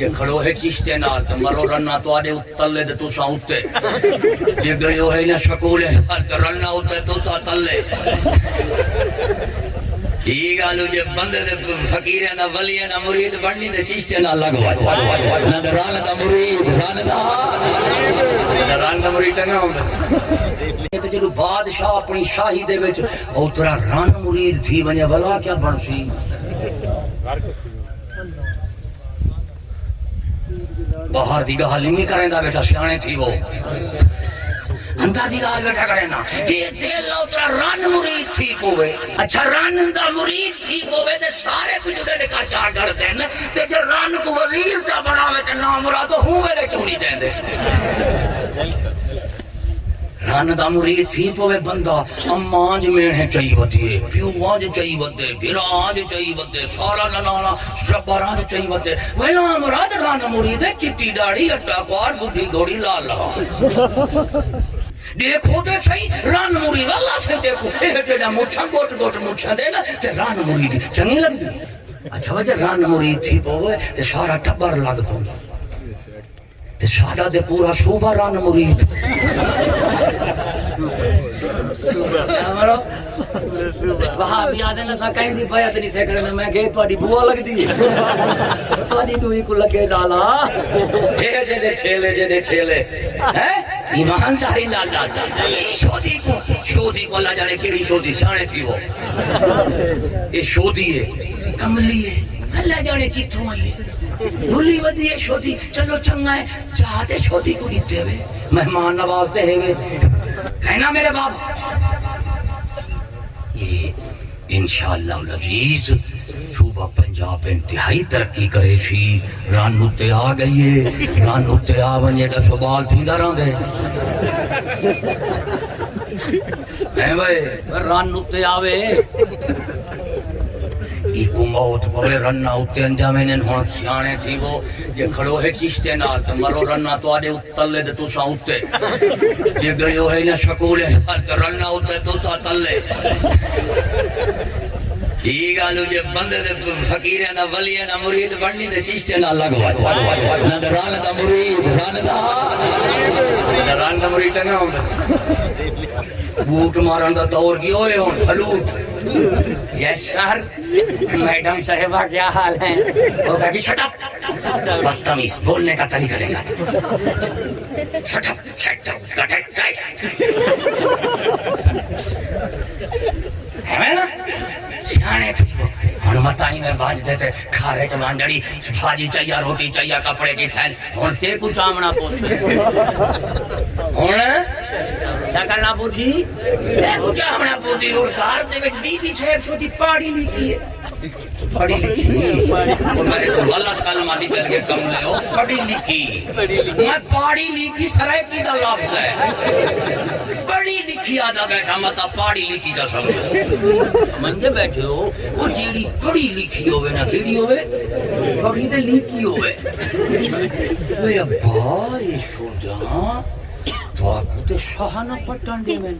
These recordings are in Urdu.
جے کھڑو ہے چشتے نال تے مرو رنا تواڈے تلے تے تساں اوتے جے گئے ہو ہے نہ سکول نال تے رنا اوتے تساں تلے یہ گالو جے بندے دے فقیراں دا ولیاں دا مرید بننی تے چشتے نال لگوا نہ تے رن دا مرید رن دا مرید چنگا ہوندا تے جدوں بادشاہ اپنی شاہی دے وچ او ترا رن مرید تھی ونجے ولا کیا بن سی باہر دی گل نہیں کریندا بیٹا سیانے تھی وہ اندر دی گل بیٹھا کرے نا کہ دل اترا رن مرید تھی پوے اچھا رن دا مرید تھی پوے تے سارے پچھڑے دے کا چار کر دین تے جے رن کو وزیر چا بناوے تے نام مراد ہوں ویلے کیوں نہیں چاہندے رن دا مرید تھی پوے بندہ امانج میں چاہیے ہوتی ہے پیو آج چاہیے ہوتے بھیرا آج چاہیے ہوتے سارا ننانا شبر آج چاہیے ہوتے ویلا مراد رن مرید ہے چٹی داڑی اٹا پار بڑھی گوڑی لال لگا دیکھو دے صحیح رن مرید اللہ سے دیکھو اے جڑا مچھا گوٹ گوٹ مچھا دے نا تے رن مرید چنگی لگ دی اچھا وجہ رن مرید تھی پوے تے سارا ٹبر لگ پوندا تے ساڈا دے پورا صوبہ رن مرید وہاں بھی آدھے نسا کہیں دی بیعت نہیں سے کرنا میں کہ تواڈی بوا لگ دی سادی دوئی کو لگے ڈالا اے جے چھیلے ہیں ایمانداری لال لال شودی کو اللہ جانے کیڑی شودی سانے تھی وہ یہ شودی ہے کملی ہے اللہ جانے کتھوں آئی ہے بھلی ودی ہے شودی چلو چنگا ہے چاہتے شودی کو دیتے ہوئے مہمان نوازتے ہوئے کہنا میرے باپ یہ انشاءاللہ العزیز صوبہ پنجاب انتہائی ترقی کرے سی رن اتے آ گئی ہے رن اتے آ ونجے دا سوال تھی دا رہاں دے ہیں بھائی رن اتے آوے ایکو موت پوے رنہ اتے انجامے نے ہون سیانے تھی وہ جے کھڑو ہے چشتے نال تے مرو رنہ تواڈے تلے تے تساں اتے جے گئے ہو ہے نہ سکول نال تے رنہ اتے تساں تلے یہ گالو جے بندے دے فقیراں دا ولیاں دا مرید بننی تے چشتے نال لگوا نہ تے رن دا مرید رن دا مرید چنگا ہوندا بوٹ مارن دا دور کی ہوئے ہون سلوٹ یس سر میڈم صاحبہ کیا حال ہے وہ کہا کہ شٹ اپ بدتمیز بولنے کا طریقہ دیں گا شٹ اپ ہے نا سیانے تھی وہ ہن متائی میں باج دیتے کھارے چمان جڑی بھاجی چاہیے روٹی چاہیے کپڑے کی تھین ہن تے کو چامنا پوچھے ہن کیا کرنا پوچھی تے کو چامنا پوچھی اور کار دے وچ بی بی صاحب سو دی پاڑی لکھی ہے پڑھی لکھی اور میں نے تو غلط کلمہ نکل کے کم لے ہو پڑھی لکھی میں پاڑی لکھی سرائے کی دا لفظ ہے پڑھی لکھی آجا بیٹھا متا پاڑی لکھی جا سمجھے منجے بیٹھے ہو وہ جیڑی پڑھی لکھی ہوئے نا کیڑی ہوئے پڑھی دے لکھی ہوئے اے ابا یہ شجاں تو آپ کو تے شاہانہ پٹن دے میں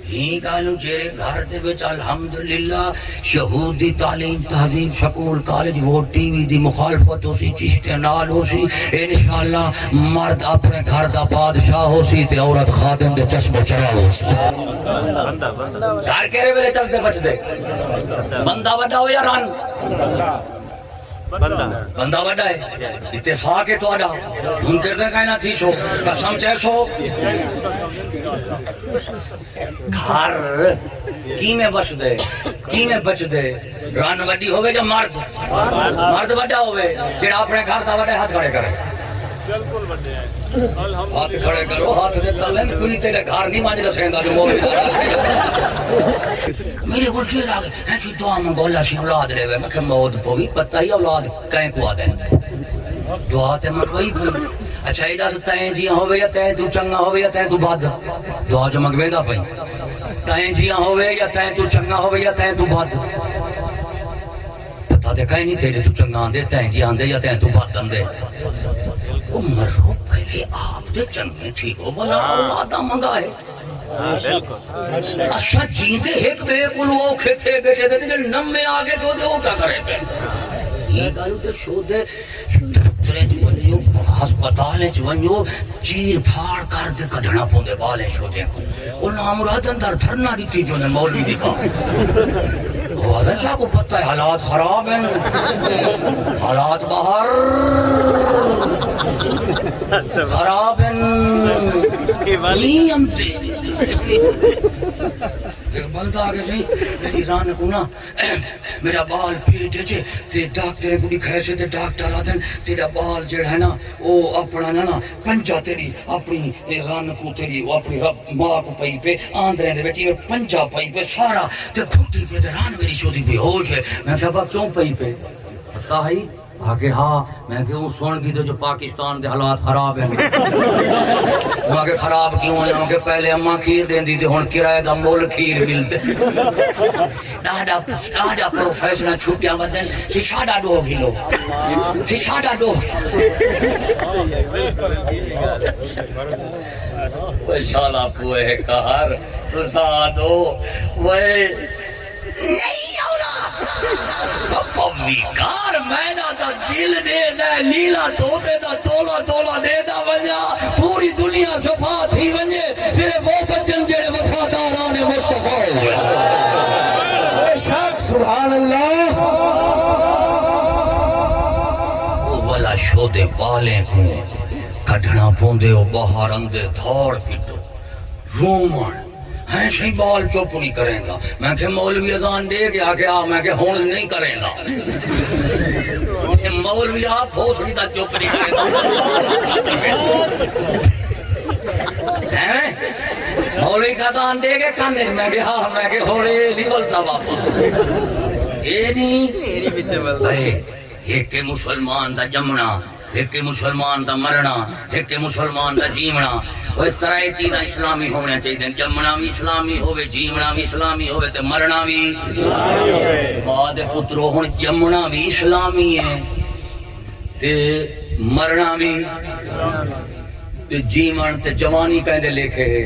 ہی کالو چیرے گھر دے بچ الحمدللہ شہودی تعلیم تہذیب school college vote T V دی مخالفت ہو سی چشتے نال ہو سی انشاءاللہ مرد اپنے گھر دا بادشاہ ہو سی تے عورت خادم دے چشم و چراغ ہو سی گھر کیرے ویلے چلتے بچ دے بندہ وڈا ہو یا رن بندہ وڈا ہے اتفاق ہے تو آڈا منکر دے کہنا تھی سو قسم چاہ سو گھر کی میں بچ دے کی میں بچ دے رن وڈی ہوئے یا مرد مرد وڈا ہوئے جڑا اپنے گھر دا وڈا ہاتھ کھڑے کرے ہاتھ کھڑے کرو ہاتھ دے تلے میں کوئی تیرے گھر نہیں مانج رسیندہ جو مولی میرے کل چیر آگے ایسی دعا میں گولا سی اولاد لے ہوئے میں کہ موت پوی پتہ ہی اولاد کہیں کو آدھیں دعا تے مگوئی پوئی اچھا ایڈا سے تائیں جیاں ہوئے یا تائیں تو چنگا ہوئے یا تائیں تو باد دعا جو مگوے دا پئی تائیں جیاں ہوئے یا تائیں تو چنگا ہوئے یا تائیں تو باد پتہ دے کہیں نہیں تیرے تو چنگا آندے تائیں جیاں آندے یا تائیں تو باد آندے وہ مرو پہلے آپ دے چنگے ٹھیک ہو بلا اولادہ منگا ہے اچھا جیندے ایک بے کلو اوکھے تھے بیٹے تھے جل نم میں آگے جو دے ہوتا کرے پہ یہ گالو تے شو دے دفترے چ ونجو ہسپتال چ ونجو چیر پھاڑ کر دے کڈھنا پوندے بالے شو دے کو او نامراد اندر دھرنا دتی جو نے مولوی دکھا حضرت صاحب کو پتہ ہے حالات خراب ہیں حالات باہر خراب ہیں نہیں امتے ایک بندہ آگے سے میری ران کو نا میرا بال پیٹے چھے تے ڈاکٹر کو دکھائے سے تے ڈاکٹر آدھن تیرا بال جڑا ہے نا وہ اپنا نا پنجا تیری اپنی ران کو تیری وہ اپنی ماں کو پئی پہ آندرے دے بیچی پنجا پئی پہ سارا تے پھٹی پہ تے ران میری شودی بے ہوش ہے میں کہا با کیوں پئی پہ صحیح آگے ہاں میں کہ وہ سن کی تو جو پاکستان دے حالات خراب ہیں وہاں کے خراب کیوں ہیں کہ پہلے اماں کھیر دیں دی تھی ہون کرائے دا مول کھیر ملتے ڈاڈا پروفیشنل چھوٹیاں بدن شادہ 2 کلو شادہ 2 شالہ پوئے کہر تو سادو وہ نہیں اولا پمی کار میں نہ تا دل دے دے لیلا توتے دا تولا تولا دے دا ونجا پوری دنیا صفا تھی ونجے صرف وہ بچن جڑے وفاداران مصطفیٰ ہوئے بے شک سبحان اللہ وہ والا شودے بالیں کو کھڑنا پوندے وہ باہر اندے دھوڑ پیٹو رومن ہیں صحیح بال چپ نہیں کریں گا میں کہ مولوی اذان دے گیا کہ میں کہ ہون نہیں کریں گا مولوی آپ بھوسڑی تا چپ نہیں کریں گا مولوی کا اذان دے گے کھانے میں کہ ہاں میں کہ ہونے نہیں بولتا باپا یہ نہیں ایک مسلمان دا جمنا ایک مسلمان دا مرنا ایک مسلمان دا جیمنا وہ طرح چیزاں اسلامی ہونے چاہیے جمنا بھی اسلامی ہوئے جیمنا بھی اسلامی ہوئے تے مرنا بھی اسلامی ہوئے بعد پترو ہن جمنا بھی اسلامی ہے تے مرنا بھی تے جیمن تے جوانی کہندے لکھے ہے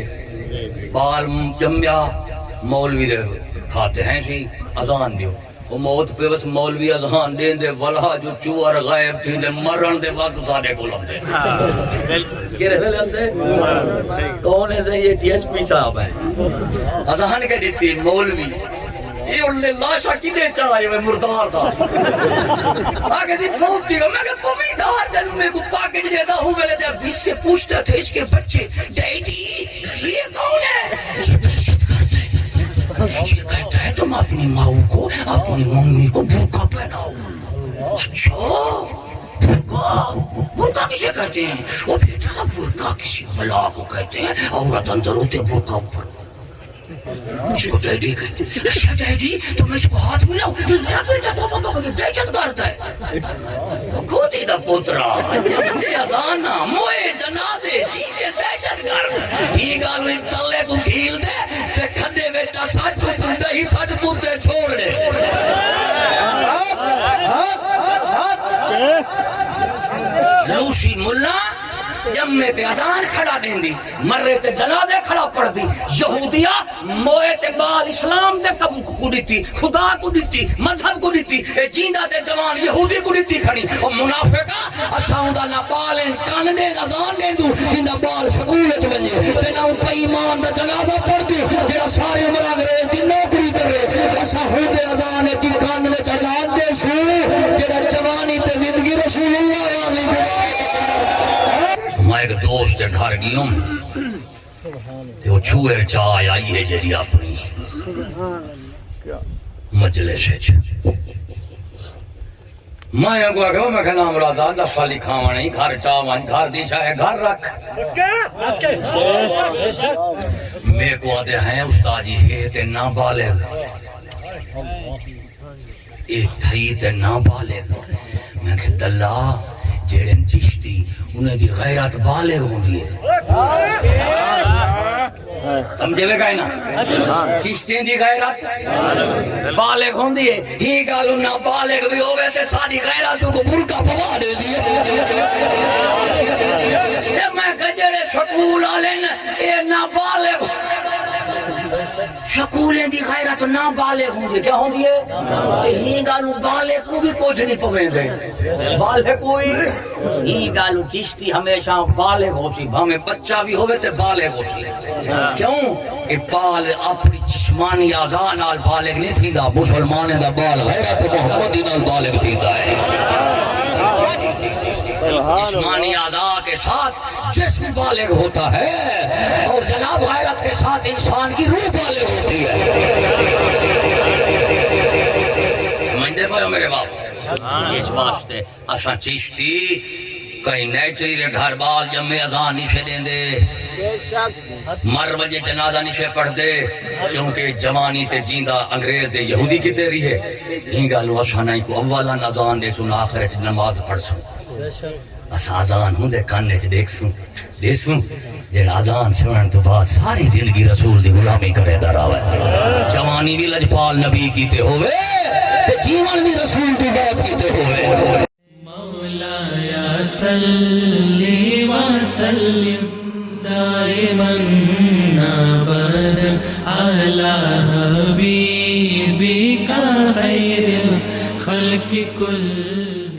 بال جمیا مولوی دے کھاتے ہیں سی اذان دیو وہ موت پہ بس مولوی اذان دین دے ولا جو چوار غائب تھی دے مرن دے وقت سارے کو لمدے کیا رہے لمدے کونے سے یہ ڈی ایس پی صاحب ہیں اذان کے دیتی مولوی یہ انہوں لاشا کی دے چاہے میں مردار تھا آگے سی پھوٹ دیگا میں کہ پومی دار جنہوں میں کو پاکج دیتا ہوں میں نے دیا اس کے پوچھتے تھے اس کے بچے ڈیڈی یہ کون ہے شد کرتے ہیں یہ کہتا ہے تم اپنی ماں کو اپنی ممی کو بھوکا پہناؤ اچھا بھوکا کسے کہتے ہیں وہ بیٹا بھوکا کسی ملا کو کہتے ہیں عورت اندر ہوتے بھوکا اوپر اس کو ڈیڈی کہتے ہیں اچھا ڈیڈی تو میں اس کو ہاتھ ملاؤں تو میرا بیٹا تو مجھے دہشت کرتا ہے وہ گوتی دا پوترا جب دے اذانا موئے جنازے چیزیں دہشت کرتا یہ گالو ایک تلے کو کھیل دے تے کھڑے بیٹا ساٹھ پتر نہیں ساٹھ پتر چھوڑ دے لوسی ملا جمعے تے اذان کھڑا دیں دی مرے تے جنازے کھڑا پڑ دی یہودیہ موئے تے بال اسلام دے کو دیتی خدا کو دیتی مذہب کو دیتی جیندہ تے جوان یہودی کو دیتی کھڑی اور منافقہ اساؤندہ نہ بالیں کان دے اذان دیں دو جیندہ بال سکولت بنجے تے نہ ان پہ ایمان دا جنازہ پڑ دی جیڑا سارے عمر انگریز دی نوکری کرے اساؤندے اذان تی کان دے چلان دے سو جیڑا جوانی تے زندگی رسول اللہ علیہ میں ایک دوست کے گھر گیوں تے وہ چھوئے چائے آئی ہے جیڑی اپنی مجلس ہے میں کو آگا میں کہنا مرادا 10 سالی کھاوا نہیں گھر چاوان گھر دیشا ہے گھر رکھ میں کو آدھے ہیں استاد جی ہے تے نابالغ ایک تھئی تے نابالغ میں کہ دلہ جیڑن چشتی انہیں دی غیرت بالغ ہوں دیئے سمجھے میں کہنا چشتیں دی غیرت بالغ ہوں دیئے ہی گالو نہ بالغ بھی ہوئے تے ساری غیرتوں کو برکا پوا دے دیئے تے میں کجرے سکول آلیں اے نہ بالغ شکولیں دی غیرت نہ بالغ ہوں گے کیا ہوں گے ہی گالو بالغ کو بھی کچھ نہیں پویں دے بالغ کوئی ہی گالو چشتی ہمیشہ بالغ ہو سی ہمیں بچہ بھی ہوئے تے بالغ ہو سی کیوں کہ بال اپنی جسمانی اعضاء نال بالغ نہیں تھی دا مسلمان دا بال غیرت محمدی نال بالغ تھی دا ہے جسمانی اعضاء کے ساتھ جسم بالغ ہوتا ہے اور جناب غیرت کے ساتھ انسان کی روح بالغ ہوتی ہے سمجھتے پڑھو میرے باپ اس واسطے اساں چشتی کہیں نیچری دے گھر بال جمعے اذان نیشے دیں دے مر وجہ جنازہ نیشے پڑھ دے کیونکہ جوانی تے جیندہ انگریز دے یہودی کی تیری ہے ہی گالو اساں نہیں کو اولا اذان دے سن آخرت نماز پڑھ سن اساں اذان ہوں دے کانے چ دیکھ سوں جڑا اذان سنن تو بعد ساری زندگی رسول دی غلامی کرے دا راوے جوانی بھی لجپال نبی کیتے ہوئے تے جیون بھی رسول دی ذات کیتے ہوئے مولایا صلی وسلم دائما ابدا علی حبیبک خیر الخلق کل